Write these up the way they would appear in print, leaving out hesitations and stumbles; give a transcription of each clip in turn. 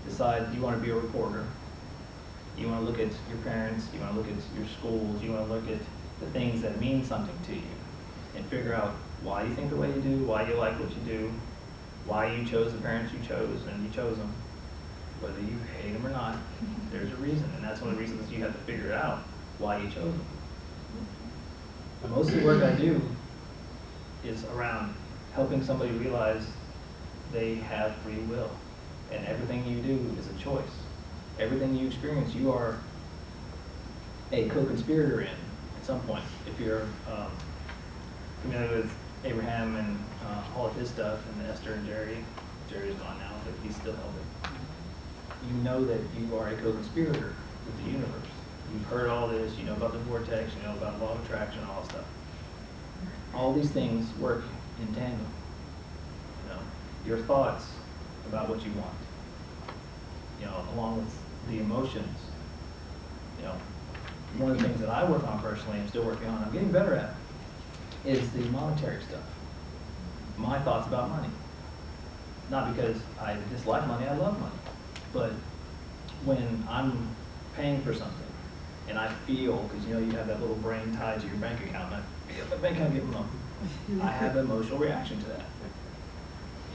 decide you want to be a reporter. You want to look at your parents, you want to look at your schools, you want to look at the things that mean something to you and figure out why you think the way you do, why you like what you do, why you chose the parents you chose and you chose them. Whether you hate them or not, there's a reason, and that's one of the reasons you have to figure out why you chose them. Most of the work I do is around helping somebody realize they have free will, and everything you do is a choice. Everything you experience, you are a co-conspirator in at some point. If you're familiar with Abraham and all of his stuff, and Esther and Jerry's gone now, but he's still held it. You know that you are a co-conspirator with the universe. You've heard all this, you know about the vortex, you know about law of attraction, all that stuff. All these things work in tandem. You know, your thoughts about what you want, you know, along with the emotions. You know, one of the things that I work on personally, and still working on, I'm getting better at, is the monetary stuff. My thoughts about money. Not because I dislike money, I love money. But when I'm paying for something, and I feel, because you know you have that little brain tied to your bank account, and I feel the bank account getting low, I have an emotional reaction to that.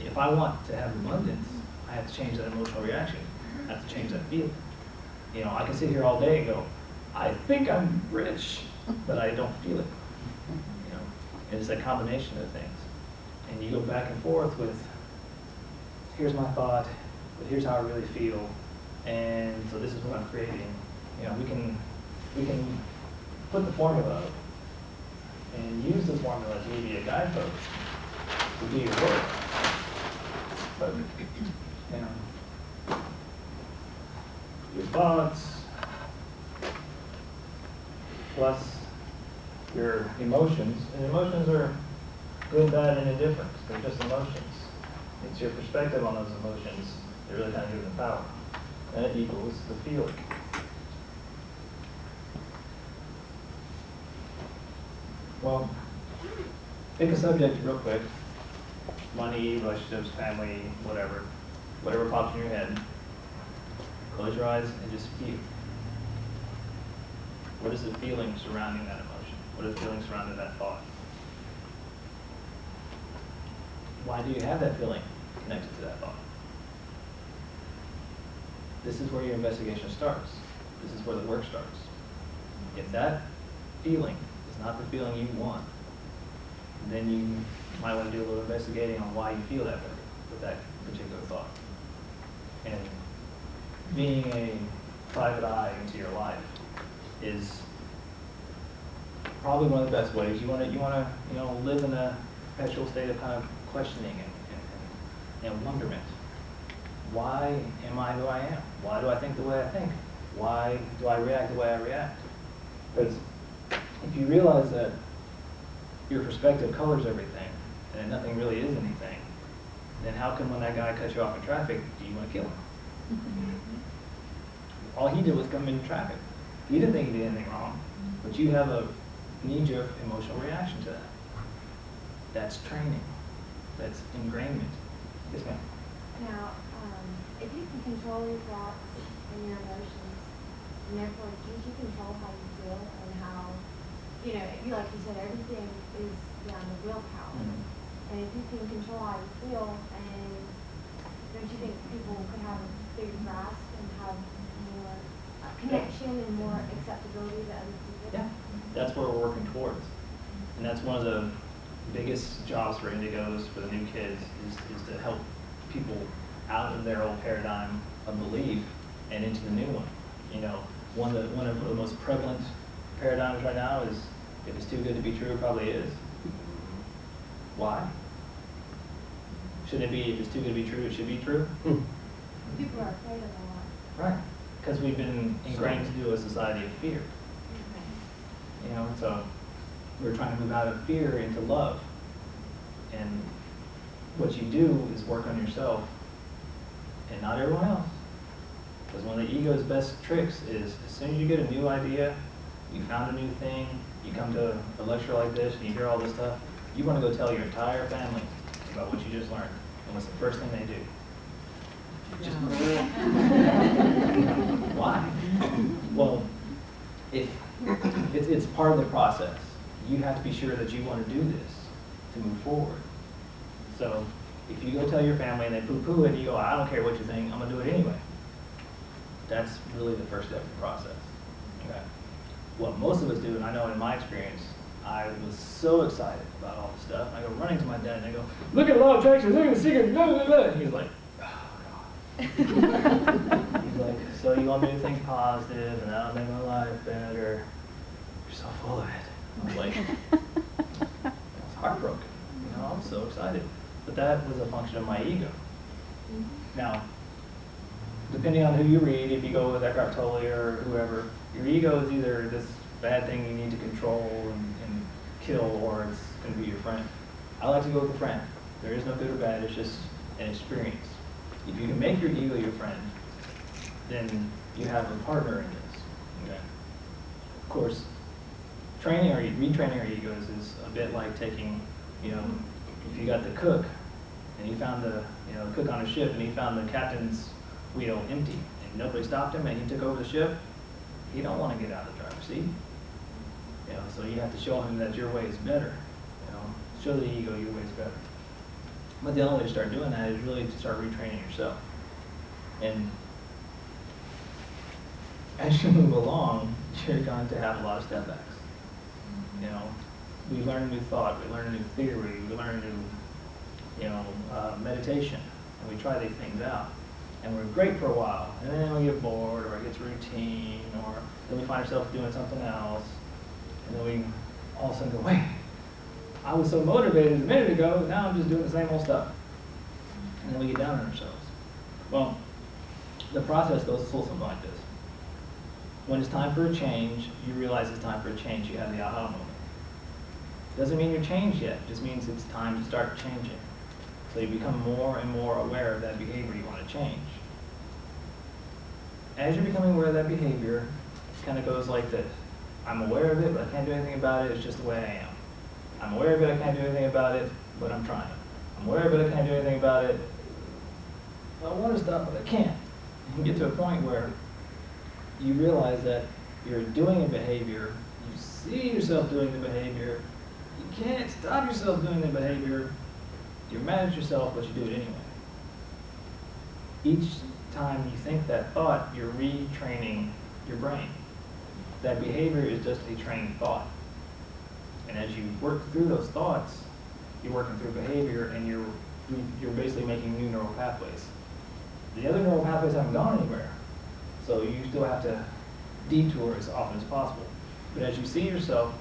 If I want to have abundance, I have to change that emotional reaction. I have to change that feeling. You know, I can sit here all day and go, I think I'm rich, but I don't feel it. You know, and it's a combination of things. And you go back and forth with, here's my thought, but here's how I really feel, and so this is what I'm creating. You know, we can put the formula up and use the formula to give you a guidepost to do your work. But you know, your thoughts plus your emotions, and emotions are good, bad, and indifferent. They're just emotions. It's your perspective on those emotions that really kind of give them power. That equals the feeling. Well, pick a subject real quick. Money, relationships, family, whatever. Whatever pops in your head. Close your eyes and just feel. What is the feeling surrounding that emotion? What is the feeling surrounding that thought? Why do you have that feeling connected to that thought? This is where your investigation starts. This is where the work starts. If that feeling is not the feeling you want, then you might want to do a little investigating on why you feel that way with that particular thought. And being a private eye into your life is probably one of the best ways. You want to live in a perpetual state of kind of questioning and wonderment. Why am I who I am? Why do I think the way I think? Why do I react the way I react? Because if you realize that your perspective colors everything, and that nothing really is anything, then how come when that guy cuts you off in traffic, do you want to kill him? All he did was come into traffic. He didn't think he did anything wrong, but you have a knee-jerk emotional reaction to that. That's training. That's ingrainment. Yes, ma'am? Now, if you can control your thoughts and your emotions, and therefore can't you control how you feel and how, you know, like you said, everything is down to willpower. Mm-hmm. And if you can control how you feel, and don't you think people could have a bigger grasp and have more connection and more acceptability to other people? Yeah, that's where we're working towards. And that's one of the biggest jobs for Indigos, for the new kids, is to help people out of their old paradigm of belief and into the new one. You know, one of the most prevalent paradigms right now is, if it's too good to be true, it probably is. Why? Shouldn't it be, if it's too good to be true, it should be true? People are afraid of a lot. Right. Because we've been ingrained to do a society of fear. You know, so we're trying to move out of fear into love. And what you do is work on yourself and not everyone else. Because one of the ego's best tricks is, as soon as you get a new idea, you found a new thing, you come to a lecture like this and you hear all this stuff, you want to go tell your entire family about what you just learned. And what's the first thing they do? Just it's part of the process. You have to be sure that you want to do this to move forward. So if you go tell your family and they poo-poo it and you go, I don't care what you think, I'm going to do it anyway. That's really the first step in the process. Okay. What most of us do, and I know in my experience, I was so excited about all this stuff. I go running to my dad and I go, look at law of attraction, look at the secret, blah, blah, blah. And he's like, oh, God. He's like, so you want me to think positive and that'll make my life better? You're so full of it. I was like, I was heartbroken. You know, I was so excited. But that was a function of my ego. Now, depending on who you read, if you go with Eckhart Tolle or whoever, your ego is either this bad thing you need to control and kill, or it's going to be your friend. I like to go with a friend. There is no good or bad, it's just an experience. If you can make your ego your friend, then you have a partner in this. Okay? Of course, training or retraining our egos is a bit like taking, you know, if you got the cook and he found the, you know, the cook on a ship and he found the captain's wheel empty and nobody stopped him and he took over the ship, he don't want to get out of the driver's seat. You know, so you have to show him that your way is better. You know, show the ego your way is better. But the only way to start doing that is really to start retraining yourself. And as you move along, you're going to have a lot of step backs. You know, we learn a new thought, we learn a new theory, we learn a new, you know, meditation, and we try these things out. And we're great for a while, and then we get bored, or it gets routine, or then we find ourselves doing something else, and then we all of a sudden go, wait, I was so motivated a minute ago, now I'm just doing the same old stuff. And then we get down on ourselves. Well, the process goes a little something like this. When it's time for a change, you realize it's time for a change, you have the aha moment. Doesn't mean you're changed yet, it just means it's time to start changing. So you become more and more aware of that behavior you want to change. As you're becoming aware of that behavior, it kind of goes like this. I'm aware of it, but I can't do anything about it, it's just the way I am. I'm aware of it, I can't do anything about it, but I'm trying. I'm aware of it, I can't do anything about it. I want to stop, but I can't. You get to a point where you realize that you're doing a behavior, you see yourself doing the behavior, you can't stop yourself doing the behavior, you're mad at yourself, but you do it anyway. Each time you think that thought, you're retraining your brain. That behavior is just a trained thought. And as you work through those thoughts, you're working through behavior and you're basically making new neural pathways. The other neural pathways haven't gone anywhere. So you still have to detour as often as possible. But as you see yourself